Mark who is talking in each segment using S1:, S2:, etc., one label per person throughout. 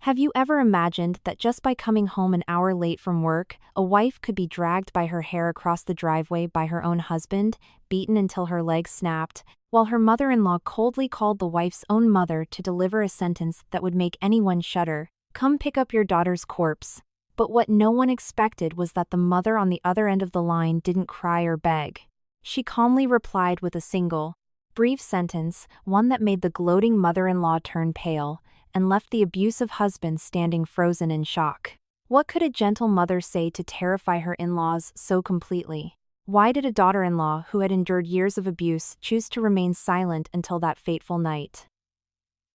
S1: Have you ever imagined that just by coming home an hour late from work, a wife could be dragged by her hair across the driveway by her own husband, beaten until her legs snapped, while her mother-in-law coldly called the wife's own mother to deliver a sentence that would make anyone shudder? "Come pick up your daughter's corpse." But what no one expected was that the mother on the other end of the line didn't cry or beg. She calmly replied with a single, brief sentence, one that made the gloating mother-in-law turn pale, and left the abusive husband standing frozen in shock. What could a gentle mother say to terrify her in-laws so completely? Why did a daughter-in-law who had endured years of abuse choose to remain silent until that fateful night?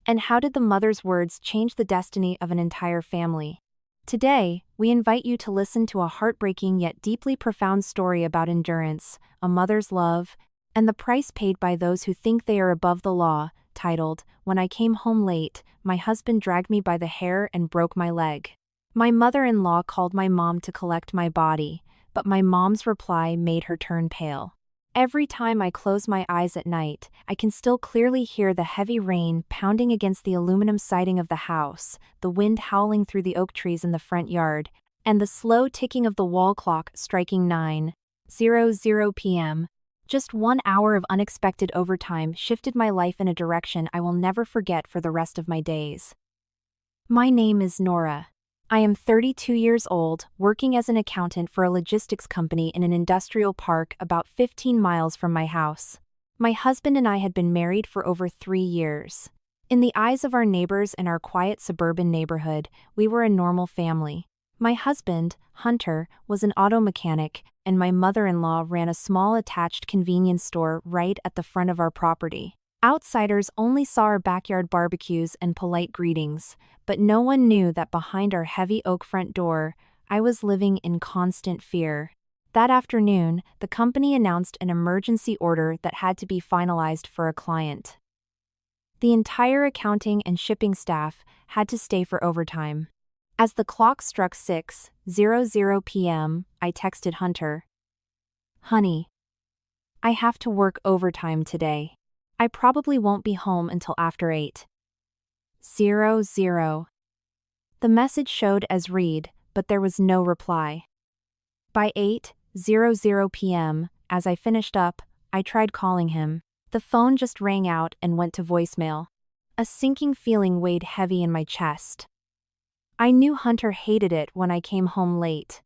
S1: And how did the mother's words change the destiny of an entire family? Today, we invite you to listen to a heartbreaking yet deeply profound story about endurance, a mother's love, and the price paid by those who think they are above the law, titled, "When I Came Home Late, My Husband Dragged Me by the Hair and Broke My Leg." My mother-in-law called my mom to collect my body, but my mom's reply made her turn pale. Every time I close my eyes at night, I can still clearly hear the heavy rain pounding against the aluminum siding of the house, the wind howling through the oak trees in the front yard, and the slow ticking of the wall clock striking 9:00 p.m. Just 1 hour of unexpected overtime shifted my life in a direction I will never forget for the rest of my days. My name is Nora. I am 32 years old, working as an accountant for a logistics company in an industrial park about 15 miles from my house. My husband and I had been married for over 3 years. In the eyes of our neighbors in our quiet suburban neighborhood, we were a normal family. My husband, Hunter, was an auto mechanic, and my mother-in-law ran a small attached convenience store right at the front of our property. Outsiders only saw our backyard barbecues and polite greetings, but no one knew that behind our heavy oak front door, I was living in constant fear. That afternoon, the company announced an emergency order that had to be finalized for a client. The entire accounting and shipping staff had to stay for overtime. As the clock struck 6:00 p.m., I texted Hunter, "Honey, I have to work overtime today. I probably won't be home until after 8:00. The message showed as read, but there was no reply. By 8:00 p.m., as I finished up, I tried calling him. The phone just rang out and went to voicemail. A sinking feeling weighed heavy in my chest. I knew Hunter hated it when I came home late.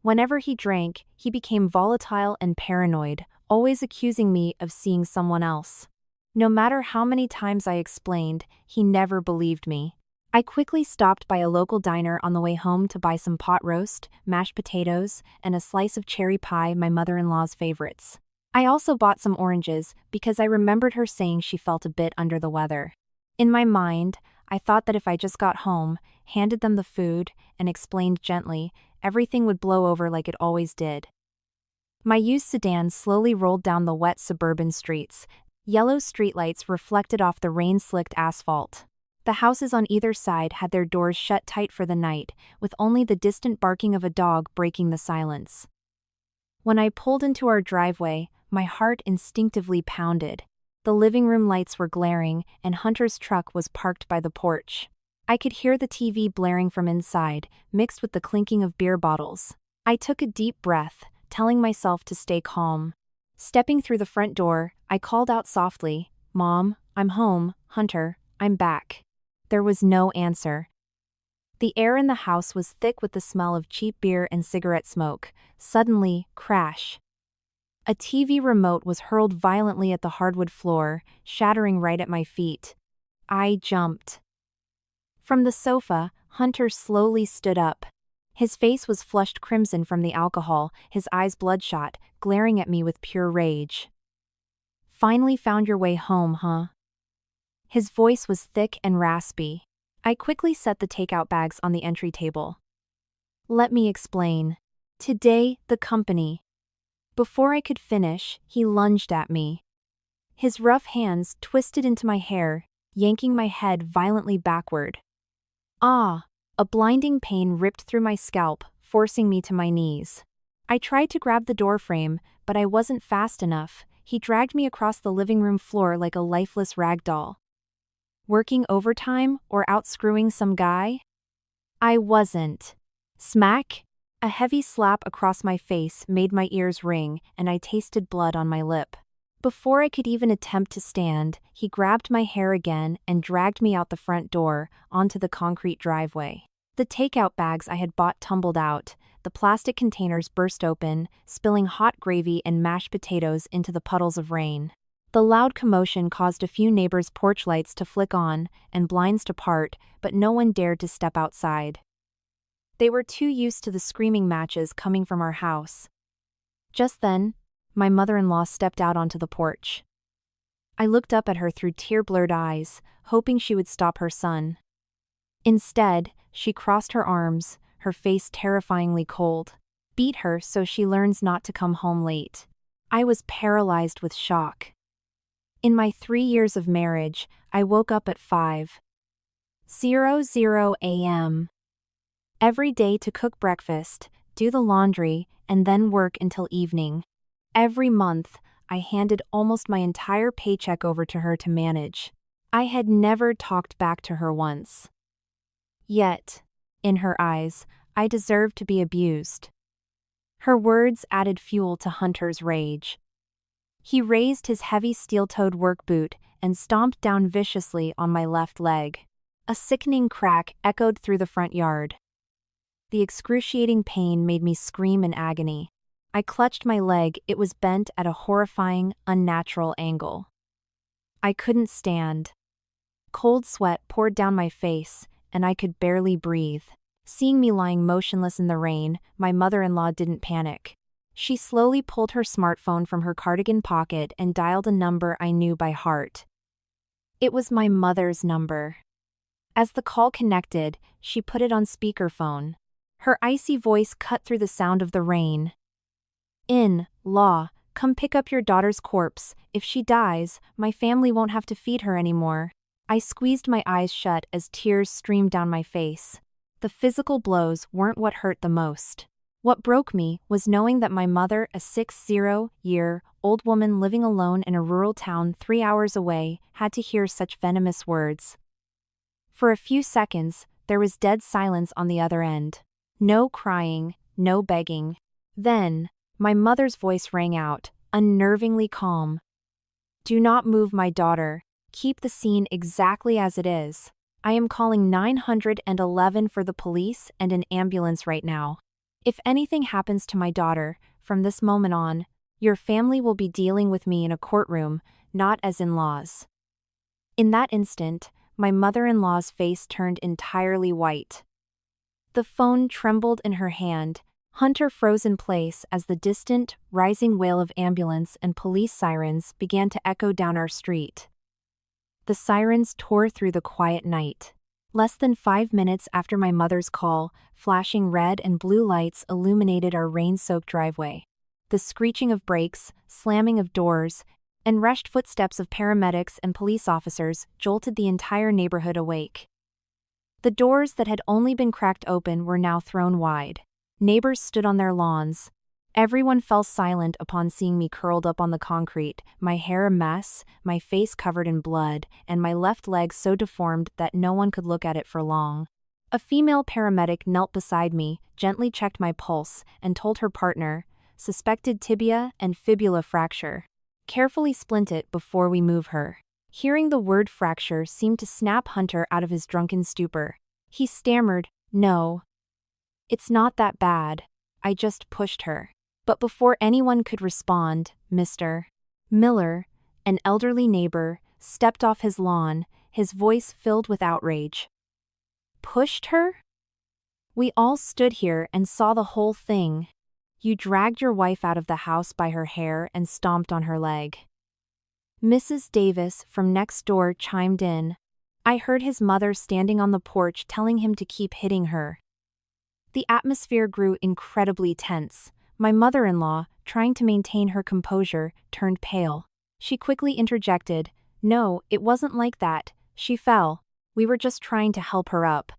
S1: Whenever he drank, he became volatile and paranoid, always accusing me of seeing someone else. No matter how many times I explained, he never believed me. I quickly stopped by a local diner on the way home to buy some pot roast, mashed potatoes, and a slice of cherry pie, my mother-in-law's favorites. I also bought some oranges because I remembered her saying she felt a bit under the weather. In my mind, I thought that if I just got home, handed them the food, and explained gently, everything would blow over like it always did. My used sedan slowly rolled down the wet suburban streets. Yellow streetlights reflected off the rain-slicked asphalt. The houses on either side had their doors shut tight for the night, with only the distant barking of a dog breaking the silence. When I pulled into our driveway, my heart instinctively pounded. The living room lights were glaring, and Hunter's truck was parked by the porch. I could hear the TV blaring from inside, mixed with the clinking of beer bottles. I took a deep breath, telling myself to stay calm. Stepping through the front door, I called out softly, "Mom, I'm home. Hunter, I'm back." There was no answer. The air in the house was thick with the smell of cheap beer and cigarette smoke. Suddenly, crash. A TV remote was hurled violently at the hardwood floor, shattering right at my feet. I jumped. From the sofa, Hunter slowly stood up. His face was flushed crimson from the alcohol, his eyes bloodshot, glaring at me with pure rage. "Finally found your way home, huh?" His voice was thick and raspy. I quickly set the takeout bags on the entry table. "Let me explain. Today, the company." Before I could finish, he lunged at me. His rough hands twisted into my hair, yanking my head violently backward. Ah! A blinding pain ripped through my scalp, forcing me to my knees. I tried to grab the doorframe, but I wasn't fast enough. He dragged me across the living room floor like a lifeless rag doll. Working overtime or out screwing some guy? I wasn't. Smack! A heavy slap across my face made my ears ring, and I tasted blood on my lip. Before I could even attempt to stand, he grabbed my hair again and dragged me out the front door, onto the concrete driveway. The takeout bags I had bought tumbled out, the plastic containers burst open, spilling hot gravy and mashed potatoes into the puddles of rain. The loud commotion caused a few neighbors' porch lights to flick on and blinds to part, but no one dared to step outside. They were too used to the screaming matches coming from our house. Just then, my mother-in-law stepped out onto the porch. I looked up at her through tear-blurred eyes, hoping she would stop her son. Instead, she crossed her arms, her face terrifyingly cold. Beat her so she learns not to come home late. I was paralyzed with shock. In my 3 years of marriage, I woke up at 5:00 a.m. every day to cook breakfast, do the laundry, and then work until evening. Every month, I handed almost my entire paycheck over to her to manage. I had never talked back to her once. Yet, in her eyes, I deserved to be abused. Her words added fuel to Hunter's rage. He raised his heavy steel-toed work boot and stomped down viciously on my left leg. A sickening crack echoed through the front yard. The excruciating pain made me scream in agony. I clutched my leg, it was bent at a horrifying, unnatural angle. I couldn't stand. Cold sweat poured down my face, and I could barely breathe. Seeing me lying motionless in the rain, my mother-in-law didn't panic. She slowly pulled her smartphone from her cardigan pocket and dialed a number I knew by heart. It was my mother's number. As the call connected, she put it on speakerphone. Her icy voice cut through the sound of the rain. "In-law, come pick up your daughter's corpse. If she dies, my family won't have to feed her anymore." I squeezed my eyes shut as tears streamed down my face. The physical blows weren't what hurt the most. What broke me was knowing that my mother, a 60-year-old woman living alone in a rural town 3 hours away, had to hear such venomous words. For a few seconds, there was dead silence on the other end. No crying, no begging. Then, my mother's voice rang out, unnervingly calm. "Do not move my daughter. Keep the scene exactly as it is. I am calling 911 for the police and an ambulance right now. If anything happens to my daughter, from this moment on, your family will be dealing with me in a courtroom, not as in-laws." In that instant, my mother-in-law's face turned entirely white. The phone trembled in her hand. Hunter froze in place as the distant, rising wail of ambulance and police sirens began to echo down our street. The sirens tore through the quiet night. Less than 5 minutes after my mother's call, flashing red and blue lights illuminated our rain-soaked driveway. The screeching of brakes, slamming of doors, and rushed footsteps of paramedics and police officers jolted the entire neighborhood awake. The doors that had only been cracked open were now thrown wide. Neighbors stood on their lawns. Everyone fell silent upon seeing me curled up on the concrete, my hair a mess, my face covered in blood, and my left leg so deformed that no one could look at it for long. A female paramedic knelt beside me, gently checked my pulse, and told her partner, "Suspected tibia and fibula fracture. Carefully splint it before we move her." Hearing the word fracture seemed to snap Hunter out of his drunken stupor. He stammered, "No. It's not that bad. I just pushed her." But before anyone could respond, Mr. Miller, an elderly neighbor, stepped off his lawn, his voice filled with outrage. "Pushed her? We all stood here and saw the whole thing. You dragged your wife out of the house by her hair and stomped on her leg." Mrs. Davis from next door chimed in. I heard his mother standing on the porch telling him to keep hitting her. The atmosphere grew incredibly tense. My mother-in-law, trying to maintain her composure, turned pale. She quickly interjected, "No, it wasn't like that. She fell. We were just trying to help her up."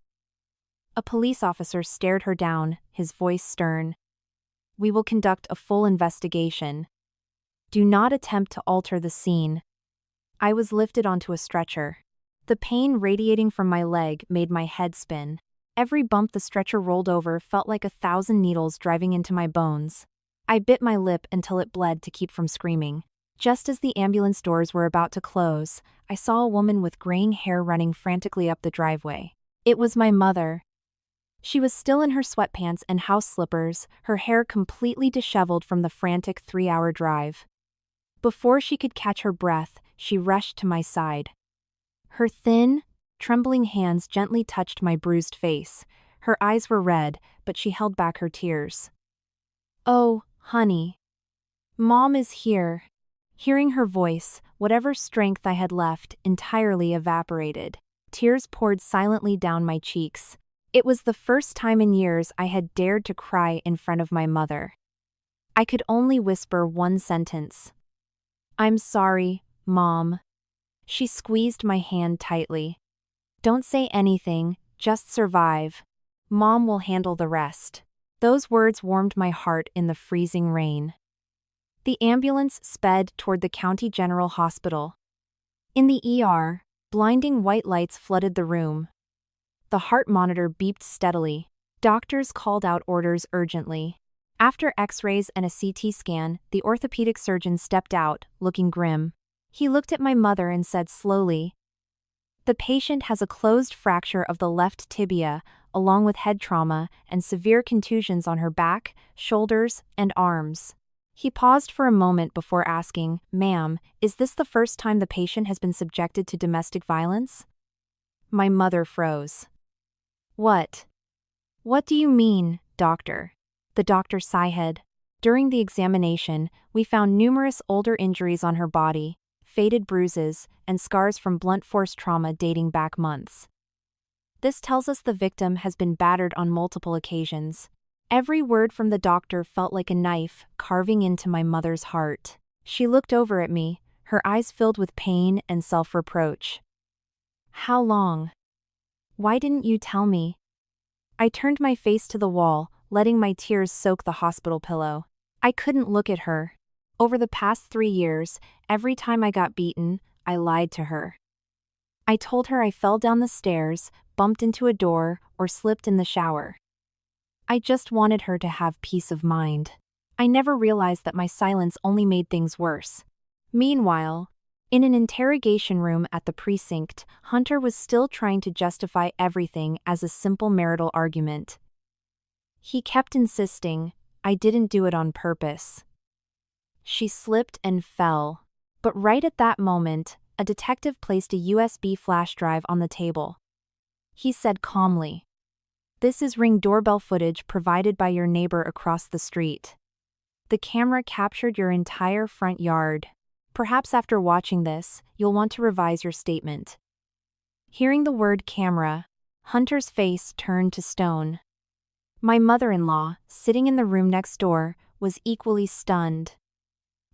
S1: A police officer stared her down, his voice stern. "We will conduct a full investigation. Do not attempt to alter the scene." I was lifted onto a stretcher. The pain radiating from my leg made my head spin. Every bump the stretcher rolled over felt like 1,000 needles driving into my bones. I bit my lip until it bled to keep from screaming. Just as the ambulance doors were about to close, I saw a woman with graying hair running frantically up the driveway. It was my mother. She was still in her sweatpants and house slippers, her hair completely disheveled from the frantic 3-hour drive. Before she could catch her breath, she rushed to my side. Her thin, trembling hands gently touched my bruised face. Her eyes were red, but she held back her tears. "Oh, honey. Mom is here." Hearing her voice, whatever strength I had left entirely evaporated. Tears poured silently down my cheeks. It was the first time in years I had dared to cry in front of my mother. I could only whisper one sentence. "I'm sorry, Mom." She squeezed my hand tightly. "Don't say anything, just survive. Mom will handle the rest." Those words warmed my heart in the freezing rain. The ambulance sped toward the County General Hospital. In the ER, blinding white lights flooded the room. The heart monitor beeped steadily. Doctors called out orders urgently. After X-rays and a CT scan, the orthopedic surgeon stepped out, looking grim. He looked at my mother and said slowly, "The patient has a closed fracture of the left tibia, along with head trauma and severe contusions on her back, shoulders, and arms." He paused for a moment before asking, "Ma'am, is this the first time the patient has been subjected to domestic violence?" My mother froze. What do you mean, doctor?" The doctor sighed. "During the examination, we found numerous older injuries on her body, faded bruises, and scars from blunt force trauma dating back months. This tells us the victim has been battered on multiple occasions." Every word from the doctor felt like a knife carving into my mother's heart. She looked over at me, her eyes filled with pain and self-reproach. "How long? Why didn't you tell me?" I turned my face to the wall, letting my tears soak the hospital pillow. I couldn't look at her. Over the past 3 years, every time I got beaten, I lied to her. I told her I fell down the stairs, bumped into a door, or slipped in the shower. I just wanted her to have peace of mind. I never realized that my silence only made things worse. Meanwhile, in an interrogation room at the precinct, Hunter was still trying to justify everything as a simple marital argument. He kept insisting, "I didn't do it on purpose." She slipped and fell. But right at that moment, a detective placed a USB flash drive on the table. He said calmly, "This is Ring doorbell footage provided by your neighbor across the street. The camera captured your entire front yard. Perhaps after watching this, you'll want to revise your statement." Hearing the word camera, Hunter's face turned to stone. My mother-in-law, sitting in the room next door, was equally stunned.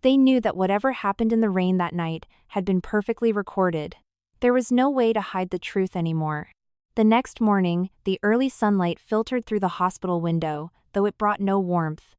S1: They knew that whatever happened in the rain that night had been perfectly recorded. There was no way to hide the truth anymore. The next morning, the early sunlight filtered through the hospital window, though it brought no warmth.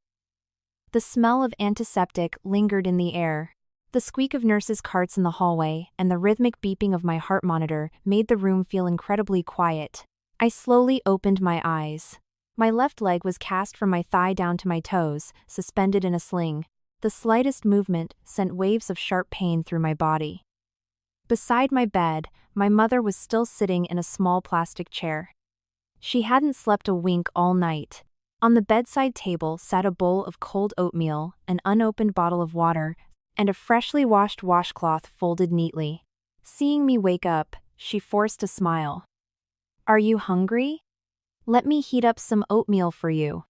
S1: The smell of antiseptic lingered in the air. The squeak of nurses' carts in the hallway and the rhythmic beeping of my heart monitor made the room feel incredibly quiet. I slowly opened my eyes. My left leg was cast from my thigh down to my toes, suspended in a sling. The slightest movement sent waves of sharp pain through my body. Beside my bed, my mother was still sitting in a small plastic chair. She hadn't slept a wink all night. On the bedside table sat a bowl of cold oatmeal, an unopened bottle of water, and a freshly washed washcloth folded neatly. Seeing me wake up, she forced a smile. "Are you hungry? Let me heat up some oatmeal for you."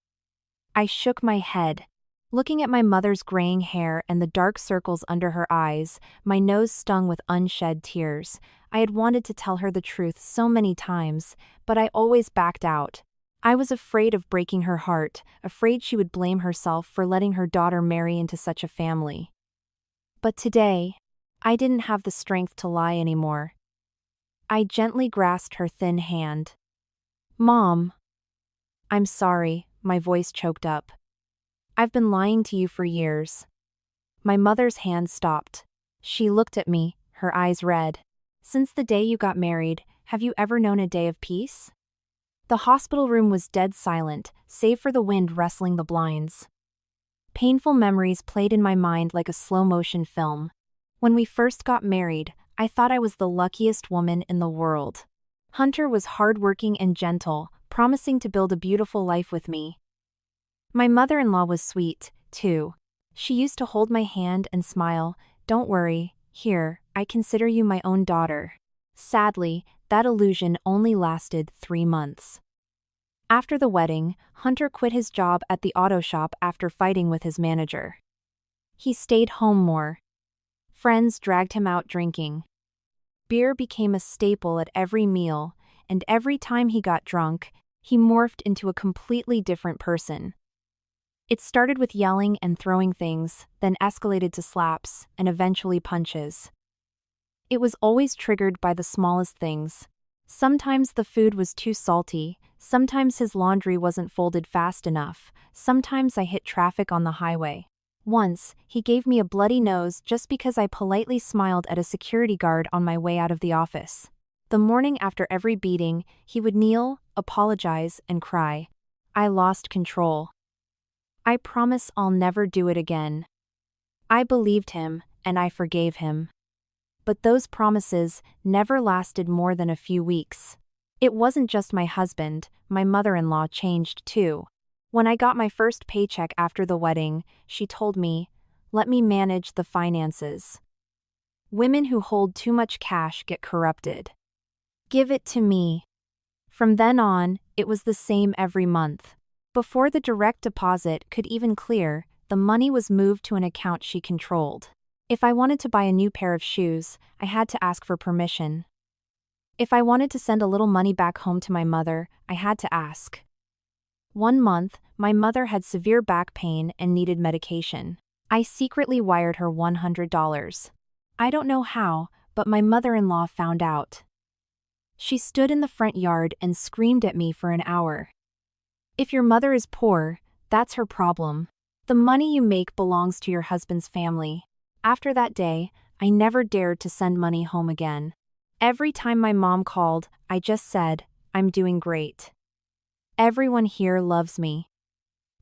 S1: I shook my head. Looking at my mother's graying hair and the dark circles under her eyes, my nose stung with unshed tears. I had wanted to tell her the truth so many times, but I always backed out. I was afraid of breaking her heart, afraid she would blame herself for letting her daughter marry into such a family. But today, I didn't have the strength to lie anymore. I gently grasped her thin hand. "Mom." "I'm sorry," my voice choked up. "I've been lying to you for years." My mother's hand stopped. She looked at me, her eyes red. Since the day you got married, have you ever known a day of peace? The hospital room was dead silent, save for the wind rustling the blinds. Painful memories played in my mind like a slow-motion film. When we first got married, I thought I was the luckiest woman in the world. Hunter was hardworking and gentle, promising to build a beautiful life with me. My mother-in-law was sweet, too. She used to hold my hand and smile, "Don't worry, here, I consider you my own daughter." Sadly, that illusion only lasted 3 months. After the wedding, Hunter quit his job at the auto shop after fighting with his manager. He stayed home more. Friends dragged him out drinking. Beer became a staple at every meal, and every time he got drunk, he morphed into a completely different person. It started with yelling and throwing things, then escalated to slaps, and eventually punches. It was always triggered by the smallest things. Sometimes the food was too salty, sometimes his laundry wasn't folded fast enough, sometimes I hit traffic on the highway. Once, he gave me a bloody nose just because I politely smiled at a security guard on my way out of the office. The morning after every beating, he would kneel, apologize, and cry. I lost control. I promise I'll never do it again. I believed him, and I forgave him. But those promises never lasted more than a few weeks. It wasn't just my husband, my mother-in-law changed too. When I got my first paycheck after the wedding, she told me, "Let me manage the finances. Women who hold too much cash get corrupted. Give it to me." From then on, it was the same every month. Before the direct deposit could even clear, the money was moved to an account she controlled. If I wanted to buy a new pair of shoes, I had to ask for permission. If I wanted to send a little money back home to my mother, I had to ask. One month, my mother had severe back pain and needed medication. I secretly wired her $100. I don't know how, but my mother-in-law found out. She stood in the front yard and screamed at me for an hour. If your mother is poor, that's her problem. The money you make belongs to your husband's family. After that day, I never dared to send money home again. Every time my mom called, I just said, "I'm doing great. Everyone here loves me."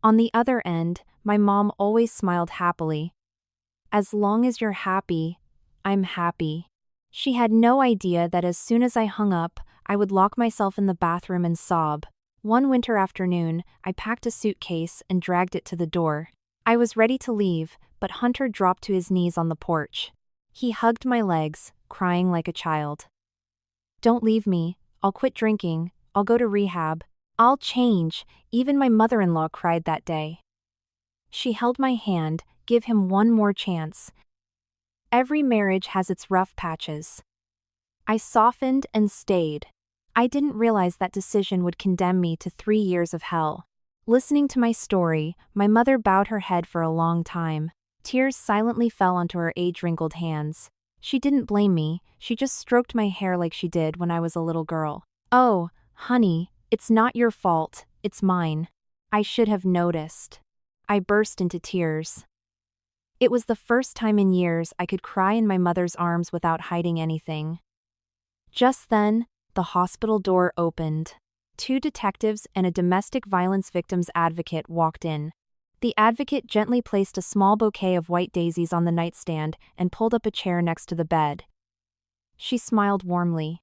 S1: On the other end, my mom always smiled happily. "As long as you're happy, I'm happy." She had no idea that as soon as I hung up, I would lock myself in the bathroom and sob. One winter afternoon, I packed a suitcase and dragged it to the door. I was ready to leave, but Hunter dropped to his knees on the porch. He hugged my legs, crying like a child. "Don't leave me, I'll quit drinking, I'll go to rehab. I'll change." Even my mother-in-law cried that day. She held my hand, "Give him one more chance." Every marriage has its rough patches. I softened and stayed. I didn't realize that decision would condemn me to 3 years of hell. Listening to my story, my mother bowed her head for a long time. Tears silently fell onto her age-wrinkled hands. She didn't blame me, she just stroked my hair like she did when I was a little girl. "Oh, honey, it's not your fault, it's mine. I should have noticed." I burst into tears. It was the first time in years I could cry in my mother's arms without hiding anything. Just then, the hospital door opened. 2 detectives and a domestic violence victims advocate walked in. The advocate gently placed a small bouquet of white daisies on the nightstand and pulled up a chair next to the bed. She smiled warmly.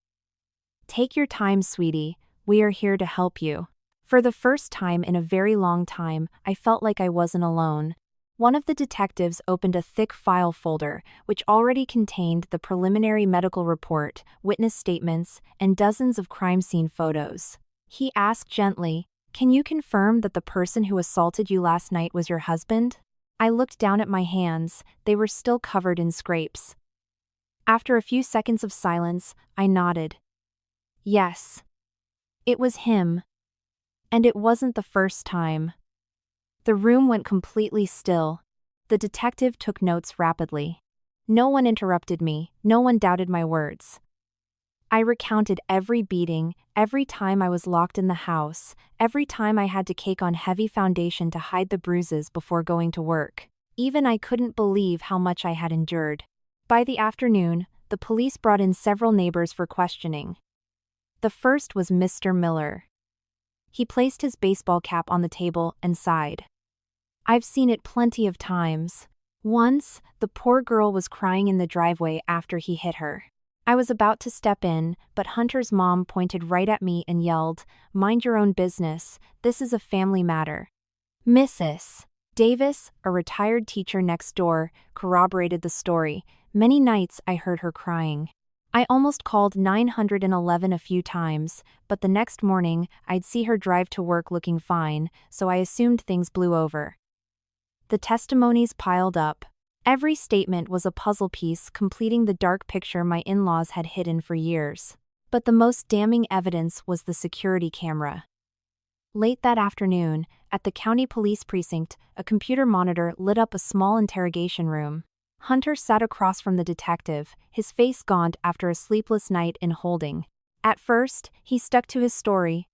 S1: "Take your time, sweetie, we are here to help you." For the first time in a very long time, I felt like I wasn't alone. One of the detectives opened a thick file folder, which already contained the preliminary medical report, witness statements, and dozens of crime scene photos. He asked gently, "Can you confirm that the person who assaulted you last night was your husband?" I looked down at my hands, they were still covered in scrapes. After a few seconds of silence, I nodded. Yes. It was him. And it wasn't the first time. The room went completely still. The detective took notes rapidly. No one interrupted me, no one doubted my words. I recounted every beating, every time I was locked in the house, every time I had to cake on heavy foundation to hide the bruises before going to work. Even I couldn't believe how much I had endured. By the afternoon, the police brought in several neighbors for questioning. The first was Mr. Miller. He placed his baseball cap on the table and sighed. "I've seen it plenty of times. Once, the poor girl was crying in the driveway after he hit her. I was about to step in, but Hunter's mom pointed right at me and yelled, 'Mind your own business, this is a family matter.'" Mrs. Davis, a retired teacher next door, corroborated the story. "Many nights I heard her crying. I almost called 911 a few times, but the next morning I'd see her drive to work looking fine, so I assumed things blew over." The testimonies piled up. Every statement was a puzzle piece completing the dark picture my in-laws had hidden for years. But the most damning evidence was the security camera. Late that afternoon, at the county police precinct, a computer monitor lit up a small interrogation room. Hunter sat across from the detective, his face gaunt after a sleepless night in holding. At first, he stuck to his story.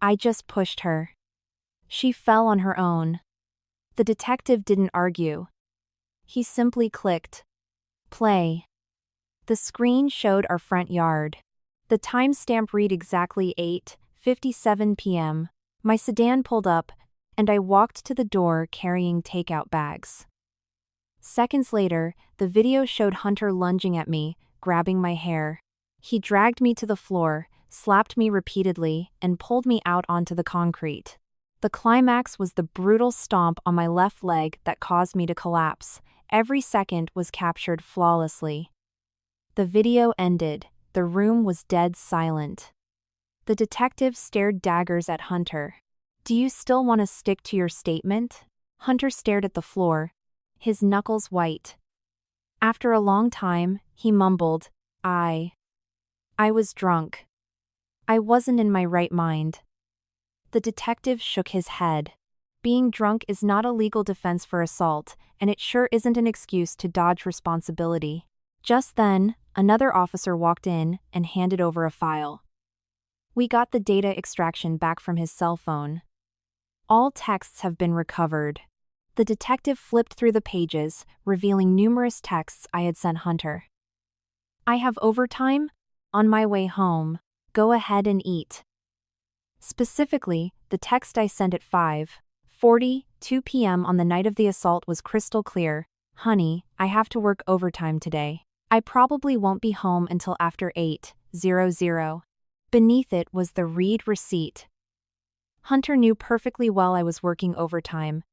S1: "I just pushed her. She fell on her own." The detective didn't argue. He simply clicked play. The screen showed our front yard. The timestamp read exactly 8:57 p.m. My sedan pulled up, and I walked to the door carrying takeout bags. Seconds later, the video showed Hunter lunging at me, grabbing my hair. He dragged me to the floor, slapped me repeatedly, and pulled me out onto the concrete. The climax was the brutal stomp on my left leg that caused me to collapse. Every second was captured flawlessly. The video ended. The room was dead silent. The detective stared daggers at Hunter. "Do you still want to stick to your statement?" Hunter stared at the floor, his knuckles white. After a long time, he mumbled, I was drunk. I wasn't in my right mind." The detective shook his head. Being drunk is not a legal defense for assault, and it sure isn't an excuse to dodge responsibility. Just then, another officer walked in and handed over a file. We got the data extraction back from his cell phone. All texts have been recovered. The detective flipped through the pages, revealing numerous texts I had sent Hunter. "I have overtime? On my way home. Go ahead and eat." Specifically, the text I sent at 5:42 p.m. on the night of the assault was crystal clear. "Honey, I have to work overtime today. I probably won't be home until after 8:00. Beneath it was the read receipt. Hunter knew perfectly well I was working overtime.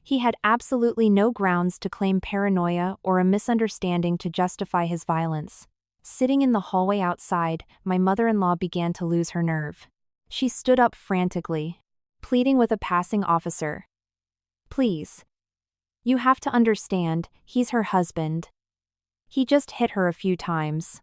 S1: He had absolutely no grounds to claim paranoia or a misunderstanding to justify his violence. Sitting in the hallway outside, my mother-in-law began to lose her nerve. She stood up frantically, pleading with a passing officer. "Please. You have to understand, he's her husband. He just hit her a few times.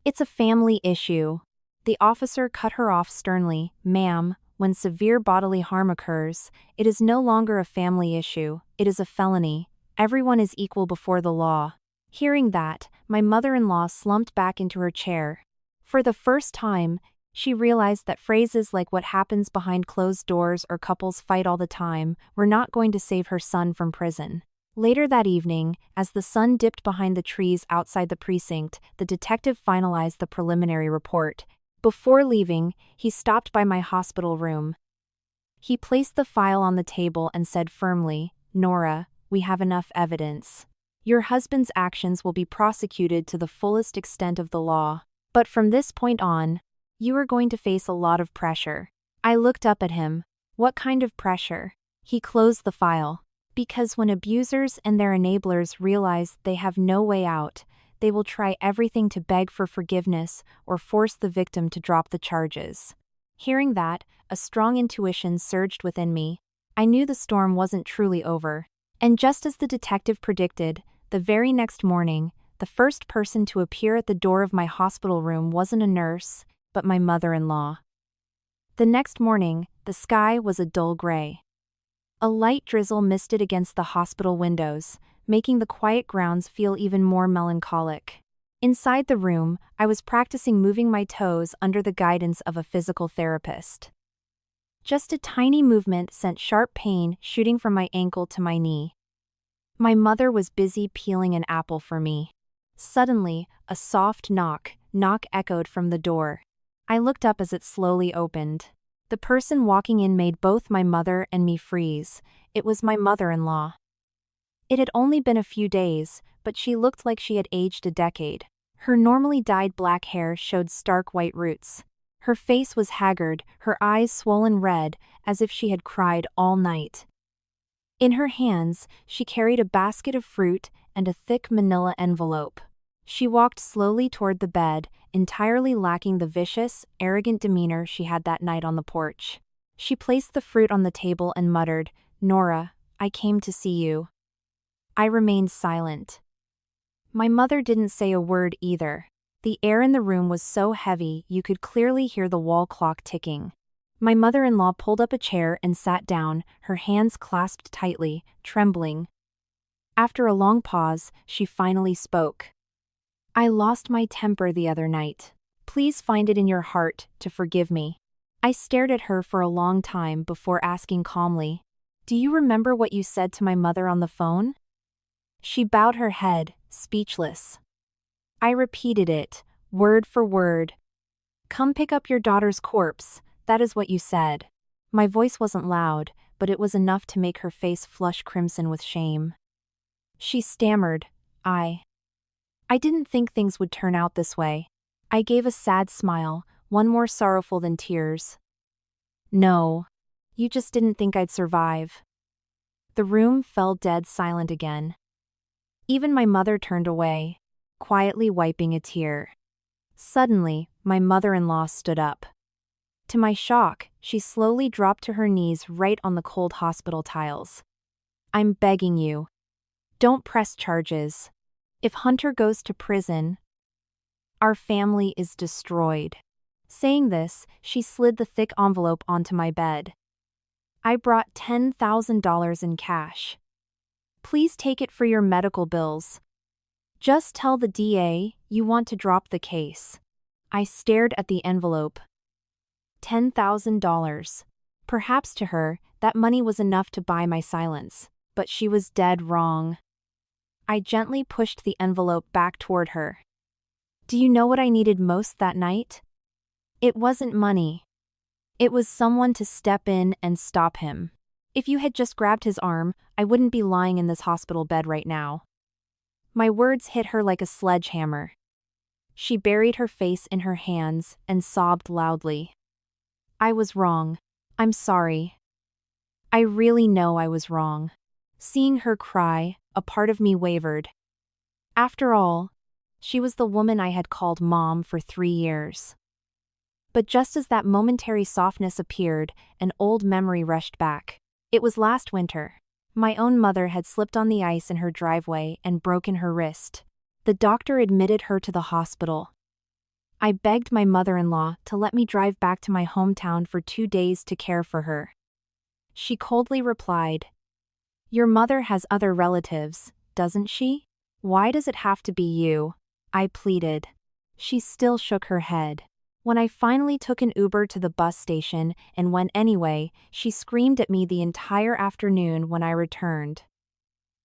S1: It's a family issue." The officer cut her off sternly. "Ma'am, when severe bodily harm occurs, it is no longer a family issue, it is a felony. Everyone is equal before the law." Hearing that, my mother-in-law slumped back into her chair. For the first time, she realized that phrases like "what happens behind closed doors" or "couples fight all the time" were not going to save her son from prison. Later that evening, as the sun dipped behind the trees outside the precinct, the detective finalized the preliminary report. Before leaving, he stopped by my hospital room. He placed the file on the table and said firmly, "Nora, we have enough evidence. Your husband's actions will be prosecuted to the fullest extent of the law. But from this point on, you are going to face a lot of pressure." I looked up at him. "What kind of pressure?" He closed the file. "Because when abusers and their enablers realize they have no way out, they will try everything to beg for forgiveness or force the victim to drop the charges." Hearing that, a strong intuition surged within me. I knew the storm wasn't truly over. And just as the detective predicted, the very next morning, the first person to appear at the door of my hospital room wasn't a nurse, but my mother-in-law. The next morning, the sky was a dull gray. A light drizzle misted against the hospital windows, making the quiet grounds feel even more melancholic. Inside the room, I was practicing moving my toes under the guidance of a physical therapist. Just a tiny movement sent sharp pain shooting from my ankle to my knee. My mother was busy peeling an apple for me. Suddenly, a soft knock echoed from the door. I looked up as it slowly opened. The person walking in made both my mother and me freeze. It was my mother-in-law. It had only been a few days, but she looked like she had aged a decade. Her normally dyed black hair showed stark white roots. Her face was haggard, her eyes swollen red, as if she had cried all night. In her hands, she carried a basket of fruit and a thick manila envelope. She walked slowly toward the bed, entirely lacking the vicious, arrogant demeanor she had that night on the porch. She placed the fruit on the table and muttered, "Nora, I came to see you." I remained silent. My mother didn't say a word either. The air in the room was so heavy you could clearly hear the wall clock ticking. My mother-in-law pulled up a chair and sat down, her hands clasped tightly, trembling. After a long pause, she finally spoke. "I lost my temper the other night. Please find it in your heart to forgive me." I stared at her for a long time before asking calmly, "Do you remember what you said to my mother on the phone?" She bowed her head, speechless. I repeated it, word for word. "Come pick up your daughter's corpse, that is what you said." My voice wasn't loud, but it was enough to make her face flush crimson with shame. She stammered, I didn't think things would turn out this way." I gave a sad smile, one more sorrowful than tears. "No. You just didn't think I'd survive." The room fell dead silent again. Even my mother turned away, quietly wiping a tear. Suddenly, my mother-in-law stood up. To my shock, she slowly dropped to her knees right on the cold hospital tiles. "I'm begging you. Don't press charges. If Hunter goes to prison, our family is destroyed." Saying this, she slid the thick envelope onto my bed. I brought $10,000 in cash. "Please take it for your medical bills. Just tell the DA you want to drop the case." I stared at the envelope. $10,000. Perhaps to her, that money was enough to buy my silence, but she was dead wrong. I gently pushed the envelope back toward her. Do you know what I needed most that night? It wasn't money. It was someone to step in and stop him. If you had just grabbed his arm, I wouldn't be lying in this hospital bed right now. My words hit her like a sledgehammer. She buried her face in her hands and sobbed loudly. "I was wrong. I'm sorry. I really know I was wrong." Seeing her cry, a part of me wavered. After all, she was the woman I had called Mom for 3 years. But just as that momentary softness appeared, an old memory rushed back. It was last winter. My own mother had slipped on the ice in her driveway and broken her wrist. The doctor admitted her to the hospital. I begged my mother-in-law to let me drive back to my hometown for 2 days to care for her. She coldly replied, "Your mother has other relatives, doesn't she? Why does it have to be you?" I pleaded. She still shook her head. When I finally took an Uber to the bus station and went anyway, she screamed at me the entire afternoon when I returned.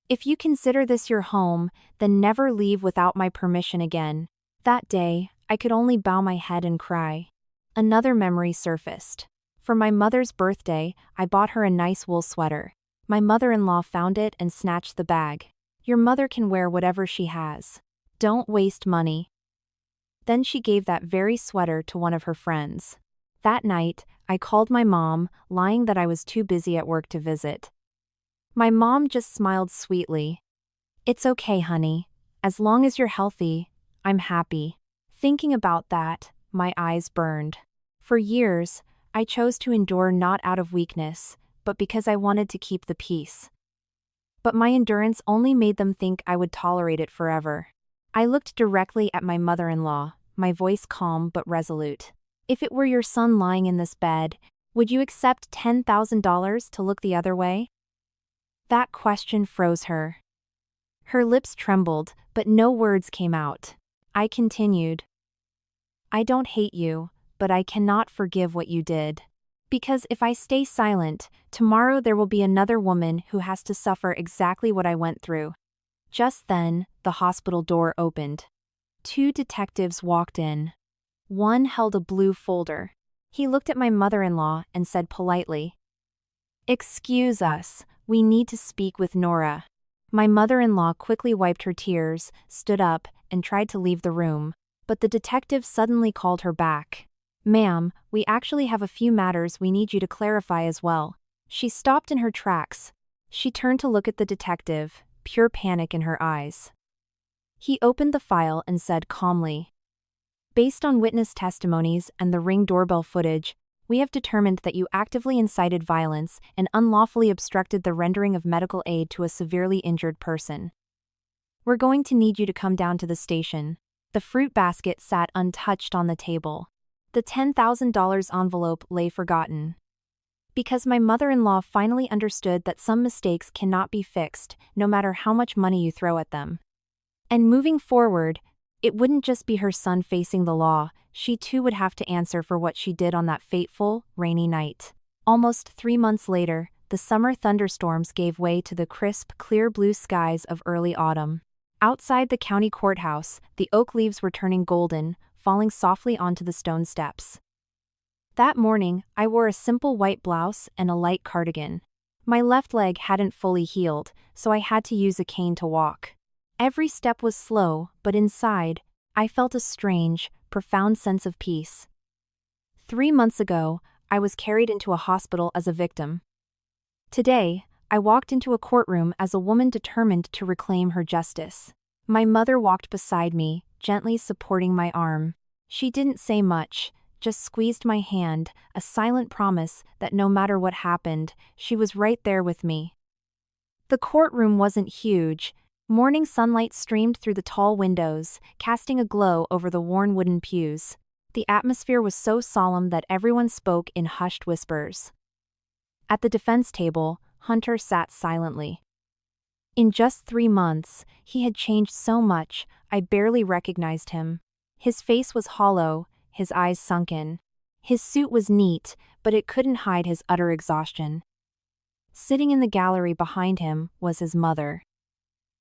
S1: "If you consider this your home, then never leave without my permission again." That day, I could only bow my head and cry. Another memory surfaced. For my mother's birthday, I bought her a nice wool sweater. My mother-in-law found it and snatched the bag. "Your mother can wear whatever she has. Don't waste money." Then she gave that very sweater to one of her friends. That night, I called my mom, lying that I was too busy at work to visit. My mom just smiled sweetly. "It's okay, honey. As long as you're healthy, I'm happy." Thinking about that, my eyes burned. For years, I chose to endure not out of weakness, but because I wanted to keep the peace. But my endurance only made them think I would tolerate it forever. I looked directly at my mother-in-law, my voice calm but resolute. "If it were your son lying in this bed, would you accept $10,000 to look the other way?" That question froze her. Her lips trembled, but no words came out. I continued. "I don't hate you, but I cannot forgive what you did. Because if I stay silent, tomorrow there will be another woman who has to suffer exactly what I went through." Just then, the hospital door opened. 2 detectives walked in. One held a blue folder. He looked at my mother-in-law and said politely, "Excuse us, we need to speak with Nora." My mother-in-law quickly wiped her tears, stood up, and tried to leave the room. But the detective suddenly called her back. "Ma'am, we actually have a few matters we need you to clarify as well." She stopped in her tracks. She turned to look at the detective, pure panic in her eyes. He opened the file and said calmly, "Based on witness testimonies and the Ring doorbell footage, we have determined that you actively incited violence and unlawfully obstructed the rendering of medical aid to a severely injured person. We're going to need you to come down to the station." The fruit basket sat untouched on the table. The $10,000 envelope lay forgotten. Because my mother-in-law finally understood that some mistakes cannot be fixed, no matter how much money you throw at them. And moving forward, it wouldn't just be her son facing the law, she too would have to answer for what she did on that fateful, rainy night. Almost 3 months later, the summer thunderstorms gave way to the crisp, clear blue skies of early autumn. Outside the county courthouse, the oak leaves were turning golden, falling softly onto the stone steps. That morning, I wore a simple white blouse and a light cardigan. My left leg hadn't fully healed, so I had to use a cane to walk. Every step was slow, but inside, I felt a strange, profound sense of peace. 3 months ago, I was carried into a hospital as a victim. Today, I walked into a courtroom as a woman determined to reclaim her justice. My mother walked beside me, gently supporting my arm. She didn't say much, just squeezed my hand, a silent promise that no matter what happened, she was right there with me. The courtroom wasn't huge. Morning sunlight streamed through the tall windows, casting a glow over the worn wooden pews. The atmosphere was so solemn that everyone spoke in hushed whispers. At the defense table, Hunter sat silently. In just 3 months, he had changed so much, I barely recognized him. His face was hollow, his eyes sunken. His suit was neat, but it couldn't hide his utter exhaustion. Sitting in the gallery behind him was his mother.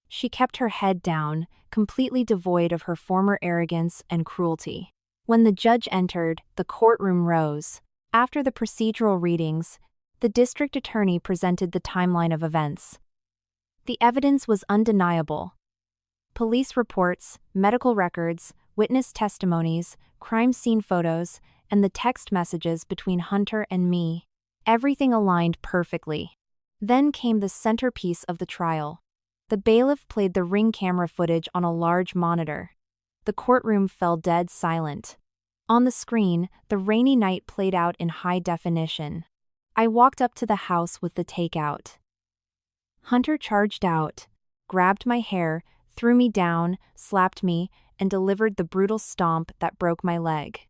S1: She kept her head down, completely devoid of her former arrogance and cruelty. When the judge entered, the courtroom rose. After the procedural readings, the district attorney presented the timeline of events. The evidence was undeniable. Police reports, medical records, witness testimonies, crime scene photos, and the text messages between Hunter and me. Everything aligned perfectly. Then came the centerpiece of the trial. The bailiff played the Ring camera footage on a large monitor. The courtroom fell dead silent. On the screen, the rainy night played out in high definition. I walked up to the house with the takeout. Hunter charged out, grabbed my hair, threw me down, slapped me, and delivered the brutal stomp that broke my leg.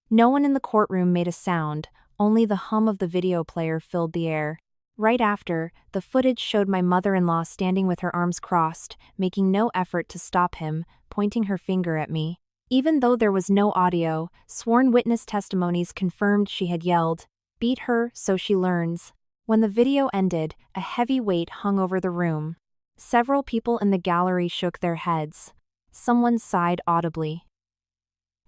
S1: No one in the courtroom made a sound, only the hum of the video player filled the air. Right after, the footage showed my mother-in-law standing with her arms crossed, making no effort to stop him, pointing her finger at me. Even though there was no audio, sworn witness testimonies confirmed she had yelled, "Beat her so she learns." When the video ended, a heavy weight hung over the room. Several people in the gallery shook their heads. Someone sighed audibly.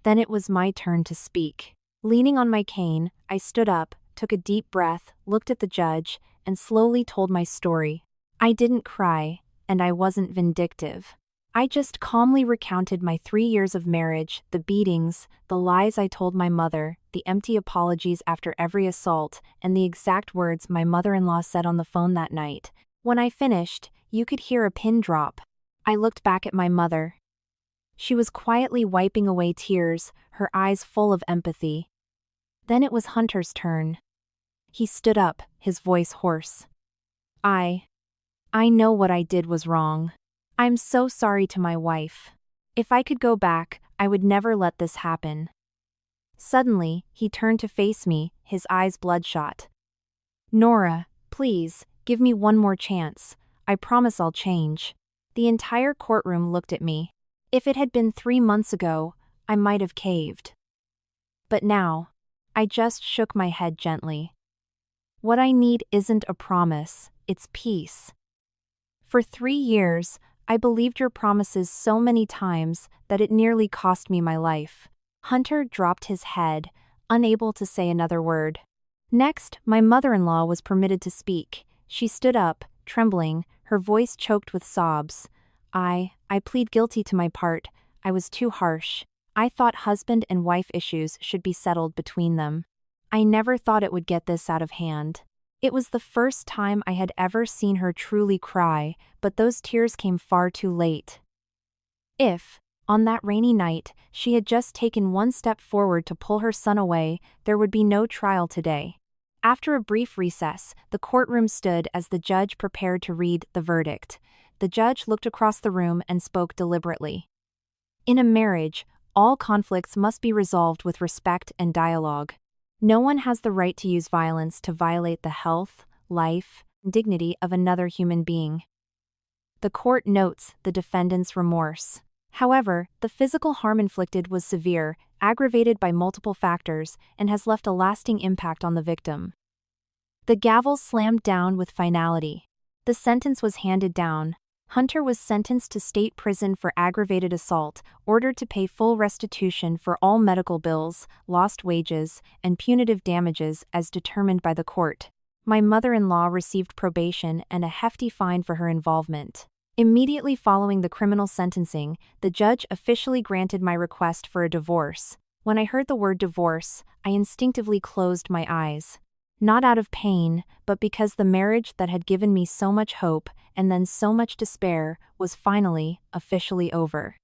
S1: Then it was my turn to speak. Leaning on my cane, I stood up, took a deep breath, looked at the judge, and slowly told my story. I didn't cry, and I wasn't vindictive. I just calmly recounted my 3 years of marriage, the beatings, the lies I told my mother, the empty apologies after every assault, and the exact words my mother-in-law said on the phone that night. When I finished, you could hear a pin drop. I looked back at my mother. She was quietly wiping away tears, her eyes full of empathy. Then it was Hunter's turn. He stood up, his voice hoarse. I know what I did was wrong. I'm so sorry to my wife. If I could go back, I would never let this happen." Suddenly, he turned to face me, his eyes bloodshot. "Nora, please, give me one more chance. I promise I'll change." The entire courtroom looked at me. If it had been 3 months ago, I might have caved. But now, I just shook my head gently. What I need isn't a promise, it's peace. For 3 years, I believed your promises so many times that it nearly cost me my life." Hunter dropped his head, unable to say another word. Next, my mother-in-law was permitted to speak. She stood up, trembling, her voice choked with sobs. I plead guilty to my part. I was too harsh. I thought husband and wife issues should be settled between them. I never thought it would get this out of hand." It was the first time I had ever seen her truly cry, but those tears came far too late. If, on that rainy night, she had just taken one step forward to pull her son away, there would be no trial today. After a brief recess, the courtroom stood as the judge prepared to read the verdict. The judge looked across the room and spoke deliberately. "In a marriage, all conflicts must be resolved with respect and dialogue. No one has the right to use violence to violate the health, life, and dignity of another human being." The court notes the defendant's remorse. However, the physical harm inflicted was severe, aggravated by multiple factors, and has left a lasting impact on the victim. The gavel slammed down with finality. The sentence was handed down. Hunter was sentenced to state prison for aggravated assault, ordered to pay full restitution for all medical bills, lost wages, and punitive damages as determined by the court. My mother-in-law received probation and a hefty fine for her involvement. Immediately following the criminal sentencing, the judge officially granted my request for a divorce. When I heard the word divorce, I instinctively closed my eyes. Not out of pain, but because the marriage that had given me so much hope, and then so much despair, was finally, officially over.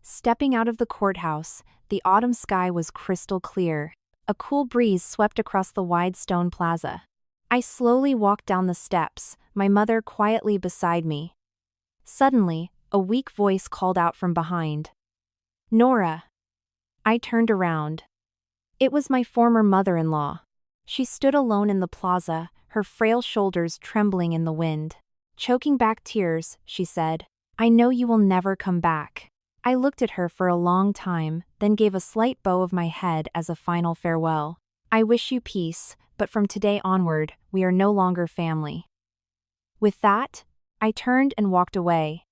S1: Stepping out of the courthouse, the autumn sky was crystal clear. A cool breeze swept across the wide stone plaza. I slowly walked down the steps, my mother quietly beside me. Suddenly, a weak voice called out from behind. "Nora." I turned around. It was my former mother-in-law. She stood alone in the plaza, her frail shoulders trembling in the wind. Choking back tears, she said, "I know you will never come back." I looked at her for a long time, then gave a slight bow of my head as a final farewell. "I wish you peace, but from today onward, we are no longer family." With that, I turned and walked away.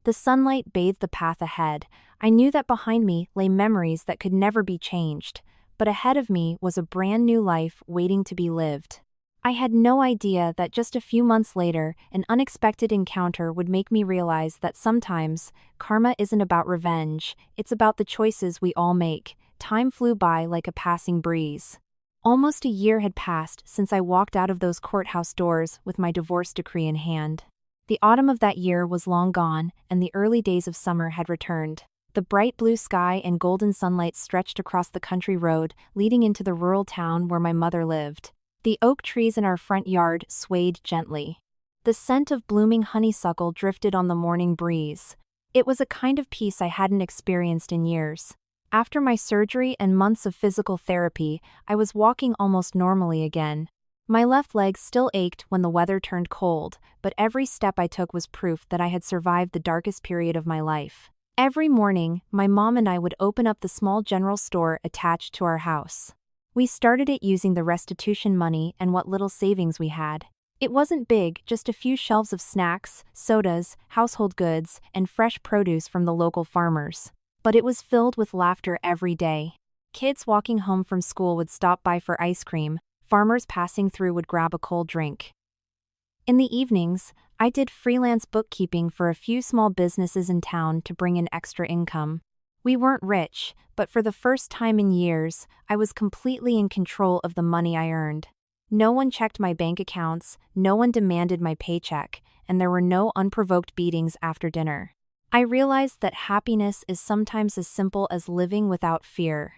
S1: The sunlight bathed the path ahead. I knew that behind me lay memories that could never be changed, but ahead of me was a brand new life waiting to be lived. I had no idea that just a few months later, an unexpected encounter would make me realize that sometimes, karma isn't about revenge, it's about the choices we all make. Time flew by like a passing breeze. Almost a year had passed since I walked out of those courthouse doors with my divorce decree in hand. The autumn of that year was long gone, and the early days of summer had returned. The bright blue sky and golden sunlight stretched across the country road, leading into the rural town where my mother lived. The oak trees in our front yard swayed gently. The scent of blooming honeysuckle drifted on the morning breeze. It was a kind of peace I hadn't experienced in years. After my surgery and months of physical therapy, I was walking almost normally again. My left leg still ached when the weather turned cold, but every step I took was proof that I had survived the darkest period of my life. Every morning, my mom and I would open up the small general store attached to our house. We started it using the restitution money and what little savings we had. It wasn't big, just a few shelves of snacks, sodas, household goods, and fresh produce from the local farmers. But it was filled with laughter every day. Kids walking home from school would stop by for ice cream, farmers passing through would grab a cold drink. In the evenings, I did freelance bookkeeping for a few small businesses in town to bring in extra income. We weren't rich, but for the first time in years, I was completely in control of the money I earned. No one checked my bank accounts, no one demanded my paycheck, and there were no unprovoked beatings after dinner. I realized that happiness is sometimes as simple as living without fear.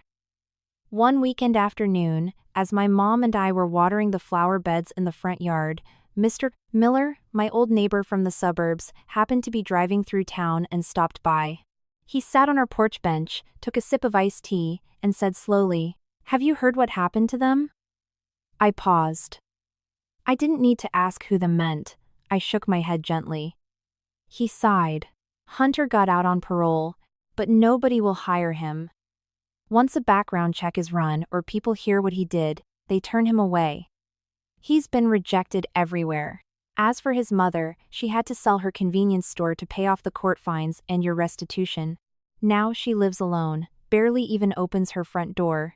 S1: One weekend afternoon, as my mom and I were watering the flower beds in the front yard, Mr. Miller, my old neighbor from the suburbs, happened to be driving through town and stopped by. He sat on our porch bench, took a sip of iced tea, and said slowly, "Have you heard what happened to them?" I paused. I didn't need to ask who them meant. I shook my head gently. He sighed. "Hunter got out on parole, but nobody will hire him. Once a background check is run or people hear what he did, they turn him away. He's been rejected everywhere. As for his mother, she had to sell her convenience store to pay off the court fines and your restitution. Now she lives alone, barely even opens her front door.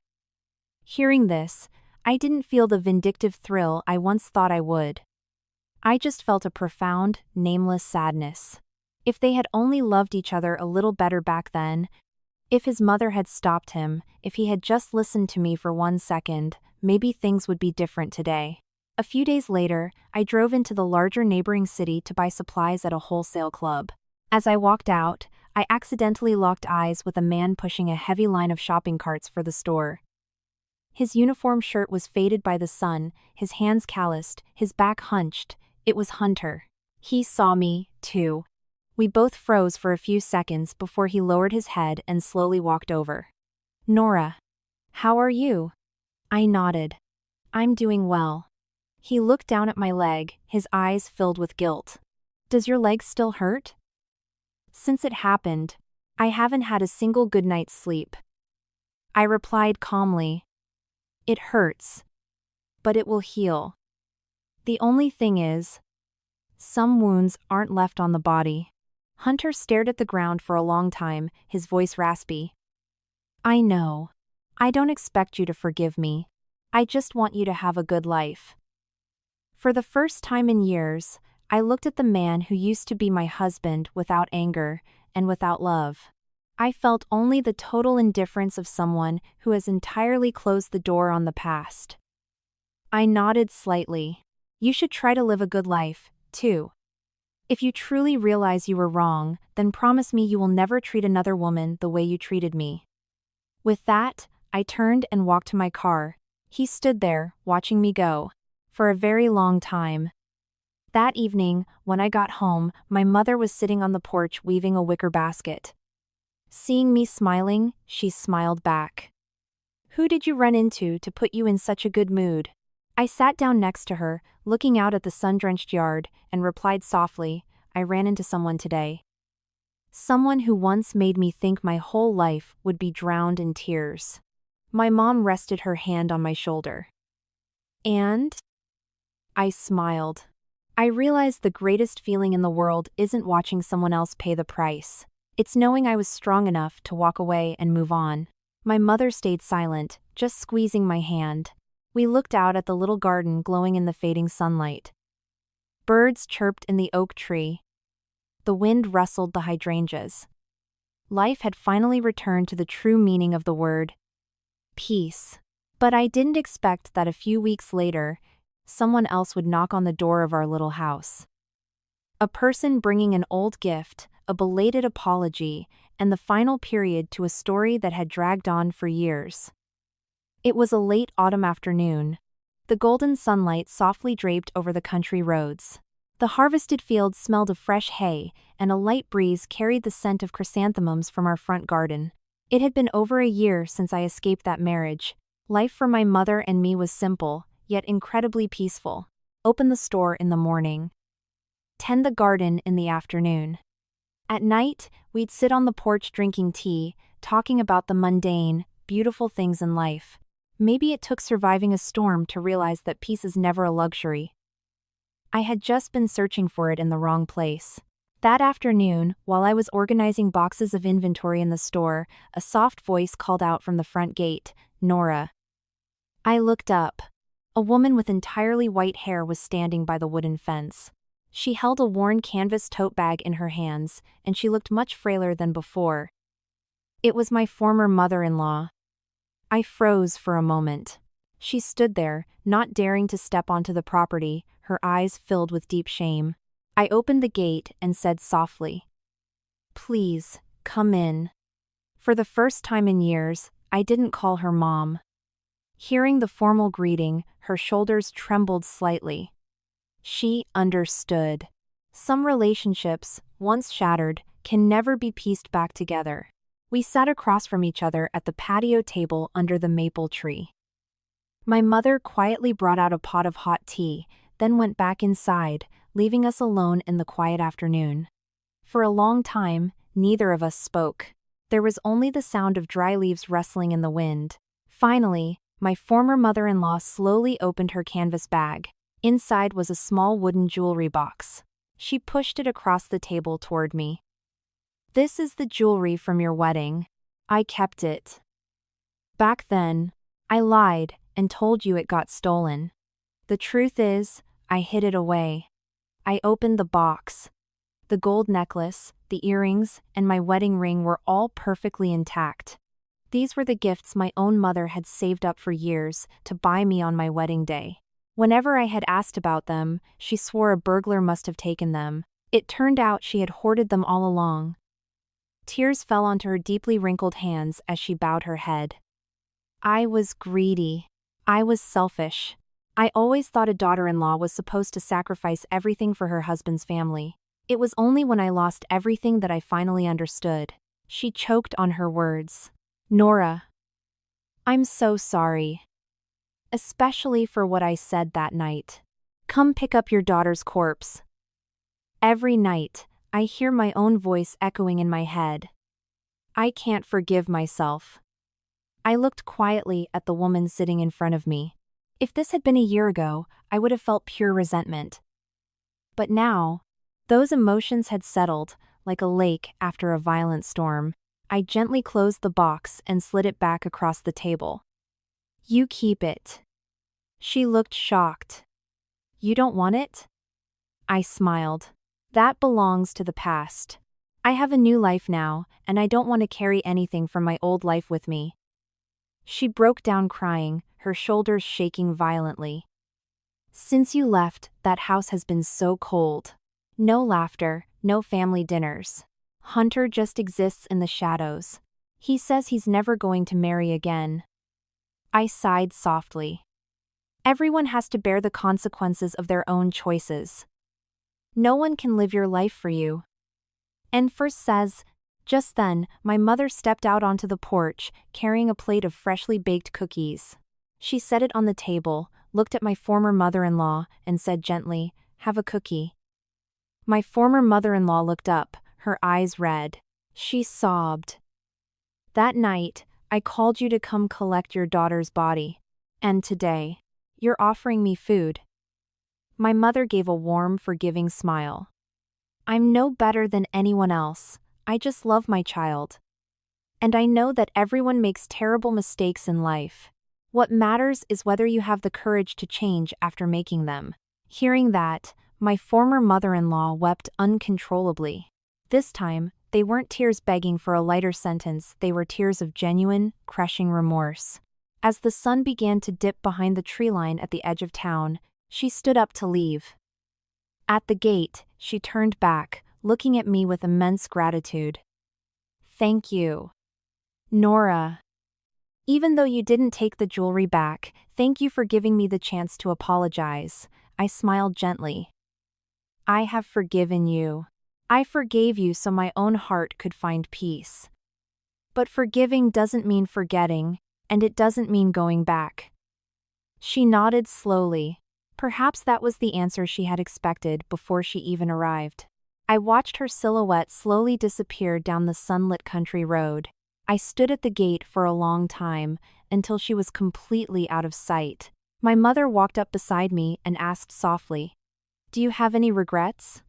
S1: Hearing this, I didn't feel the vindictive thrill I once thought I would. I just felt a profound, nameless sadness. If they had only loved each other a little better back then, if his mother had stopped him, if he had just listened to me for 1 second, maybe things would be different today. A few days later, I drove into the larger neighboring city to buy supplies at a wholesale club. As I walked out, I accidentally locked eyes with a man pushing a heavy line of shopping carts for the store. His uniform shirt was faded by the sun, his hands calloused, his back hunched. It was Hunter. He saw me, too. We both froze for a few seconds before he lowered his head and slowly walked over. "Nora, how are you?" I nodded. "I'm doing well." He looked down at my leg, his eyes filled with guilt. "Does your leg still hurt?" "Since it happened, I haven't had a single good night's sleep." I replied calmly. "It hurts, but it will heal. The only thing is, some wounds aren't left on the body." Hunter stared at the ground for a long time, his voice raspy. "I know. I don't expect you to forgive me. I just want you to have a good life." For the first time in years, I looked at the man who used to be my husband without anger and without love. I felt only the total indifference of someone who has entirely closed the door on the past. I nodded slightly. "You should try to live a good life, too. If you truly realize you were wrong, then promise me you will never treat another woman the way you treated me." With that, I turned and walked to my car. He stood there, watching me go, for a very long time. That evening, when I got home, my mother was sitting on the porch weaving a wicker basket. Seeing me smiling, she smiled back. "Who did you run into to put you in such a good mood?" I sat down next to her, looking out at the sun-drenched yard, and replied softly, "I ran into someone today. Someone who once made me think my whole life would be drowned in tears." My mom rested her hand on my shoulder. "And?" I smiled. I realized the greatest feeling in the world isn't watching someone else pay the price. It's knowing I was strong enough to walk away and move on. My mother stayed silent, just squeezing my hand. We looked out at the little garden glowing in the fading sunlight. Birds chirped in the oak tree. The wind rustled the hydrangeas. Life had finally returned to the true meaning of the word, peace. But I didn't expect that a few weeks later, someone else would knock on the door of our little house. A person bringing an old gift, a belated apology, and the final period to a story that had dragged on for years. It was a late autumn afternoon. The golden sunlight softly draped over the country roads. The harvested fields smelled of fresh hay, and a light breeze carried the scent of chrysanthemums from our front garden. It had been over a year since I escaped that marriage. Life for my mother and me was simple, yet incredibly peaceful. Open the store in the morning. Tend the garden in the afternoon. At night, we'd sit on the porch drinking tea, talking about the mundane, beautiful things in life. Maybe it took surviving a storm to realize that peace is never a luxury. I had just been searching for it in the wrong place. That afternoon, while I was organizing boxes of inventory in the store, a soft voice called out from the front gate, "Nora." I looked up. A woman with entirely white hair was standing by the wooden fence. She held a worn canvas tote bag in her hands, and she looked much frailer than before. It was my former mother-in-law. I froze for a moment. She stood there, not daring to step onto the property, her eyes filled with deep shame. I opened the gate and said softly, "Please, come in." For the first time in years, I didn't call her mom. Hearing the formal greeting, her shoulders trembled slightly. She understood. Some relationships, once shattered, can never be pieced back together. We sat across from each other at the patio table under the maple tree. My mother quietly brought out a pot of hot tea, then went back inside, leaving us alone in the quiet afternoon. For a long time, neither of us spoke. There was only the sound of dry leaves rustling in the wind. Finally, my former mother-in-law slowly opened her canvas bag. Inside was a small wooden jewelry box. She pushed it across the table toward me. "This is the jewelry from your wedding. I kept it." Back then, I lied and told you it got stolen. The truth is, I hid it away. I opened the box. The gold necklace, the earrings, and my wedding ring were all perfectly intact. These were the gifts my own mother had saved up for years to buy me on my wedding day. Whenever I had asked about them, she swore a burglar must have taken them. It turned out she had hoarded them all along. Tears fell onto her deeply wrinkled hands as she bowed her head. I was greedy. I was selfish. I always thought a daughter-in-law was supposed to sacrifice everything for her husband's family. It was only when I lost everything that I finally understood. She choked on her words. "Nora, I'm so sorry. Especially for what I said that night. Come pick up your daughter's corpse." Every night, I hear my own voice echoing in my head. I can't forgive myself. I looked quietly at the woman sitting in front of me. If this had been a year ago, I would have felt pure resentment. But now, those emotions had settled, like a lake after a violent storm. I gently closed the box and slid it back across the table. "You keep it." She looked shocked. "You don't want it?" I smiled. "That belongs to the past. I have a new life now, and I don't want to carry anything from my old life with me." She broke down crying, her shoulders shaking violently. "Since you left, that house has been so cold. No laughter, no family dinners. Hunter just exists in the shadows. He says he's never going to marry again." I sighed softly. Everyone has to bear the consequences of their own choices. No one can live your life for you. And first says, just then, my mother stepped out onto the porch, carrying a plate of freshly baked cookies. She set it on the table, looked at my former mother-in-law, and said gently, "Have a cookie." My former mother-in-law looked up, her eyes red. She sobbed. "That night, I called you to come collect your daughter's body. And today, you're offering me food." My mother gave a warm, forgiving smile. "I'm no better than anyone else. I just love my child. And I know that everyone makes terrible mistakes in life. What matters is whether you have the courage to change after making them." Hearing that, my former mother-in-law wept uncontrollably. This time, they weren't tears begging for a lighter sentence, they were tears of genuine, crushing remorse. As the sun began to dip behind the tree line at the edge of town, she stood up to leave. At the gate, she turned back, looking at me with immense gratitude. "Thank you, Nora. Even though you didn't take the jewelry back, thank you for giving me the chance to apologize." I smiled gently. "I have forgiven you. I forgave you so my own heart could find peace. But forgiving doesn't mean forgetting, and it doesn't mean going back." She nodded slowly. Perhaps that was the answer she had expected before she even arrived. I watched her silhouette slowly disappear down the sunlit country road. I stood at the gate for a long time, until she was completely out of sight. My mother walked up beside me and asked softly, "Do you have any regrets?"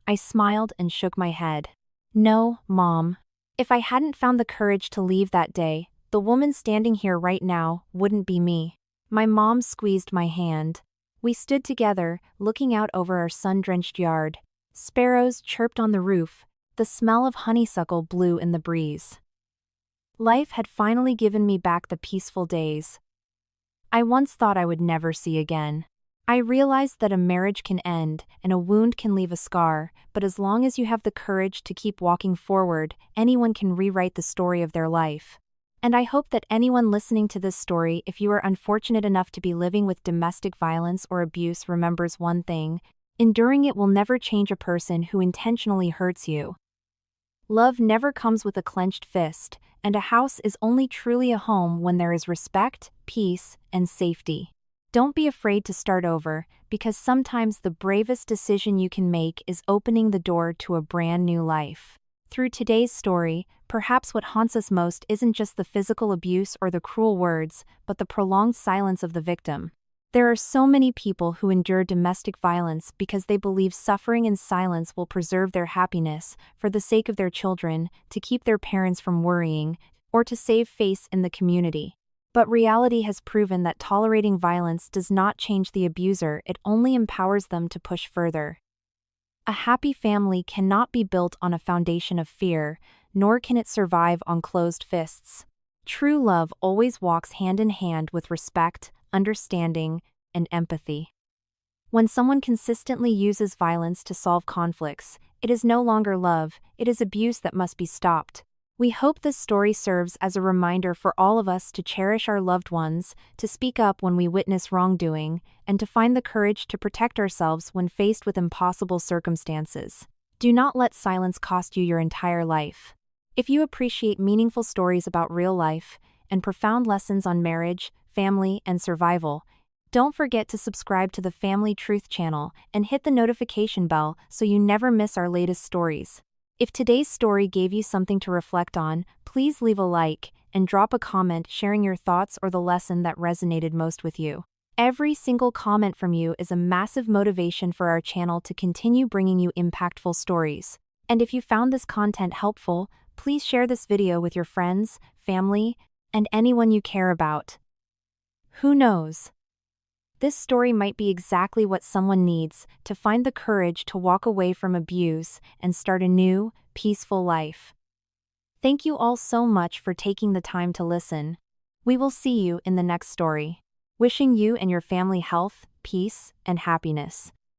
S1: I smiled and shook my head. "No, Mom. If I hadn't found the courage to leave that day, the woman standing here right now wouldn't be me." My mom squeezed my hand. We stood together, looking out over our sun-drenched yard. Sparrows chirped on the roof. The smell of honeysuckle blew in the breeze. Life had finally given me back the peaceful days I once thought I would never see again. I realized that a marriage can end and a wound can leave a scar, but as long as you have the courage to keep walking forward, anyone can rewrite the story of their life. And I hope that anyone listening to this story, if you are unfortunate enough to be living with domestic violence or abuse, remembers one thing: enduring it will never change a person who intentionally hurts you. Love never comes with a clenched fist, and a house is only truly a home when there is respect, peace, and safety. Don't be afraid to start over, because sometimes the bravest decision you can make is opening the door to a brand new life. Through today's story, perhaps what haunts us most isn't just the physical abuse or the cruel words, but the prolonged silence of the victim. There are so many people who endure domestic violence because they believe suffering in silence will preserve their happiness, for the sake of their children, to keep their parents from worrying, or to save face in the community. But reality has proven that tolerating violence does not change the abuser, it only empowers them to push further. A happy family cannot be built on a foundation of fear, nor can it survive on closed fists. True love always walks hand in hand with respect, understanding, and empathy. When someone consistently uses violence to solve conflicts, it is no longer love, it is abuse that must be stopped. We hope this story serves as a reminder for all of us to cherish our loved ones, to speak up when we witness wrongdoing, and to find the courage to protect ourselves when faced with impossible circumstances. Do not let silence cost you your entire life. If you appreciate meaningful stories about real life and profound lessons on marriage, family, and survival, don't forget to subscribe to the Family Truth channel and hit the notification bell so you never miss our latest stories. If today's story gave you something to reflect on, please leave a like and drop a comment sharing your thoughts or the lesson that resonated most with you. Every single comment from you is a massive motivation for our channel to continue bringing you impactful stories. And if you found this content helpful, please share this video with your friends, family, and anyone you care about. Who knows? This story might be exactly what someone needs to find the courage to walk away from abuse and start a new, peaceful life. Thank you all so much for taking the time to listen. We will see you in the next story. Wishing you and your family health, peace, and happiness.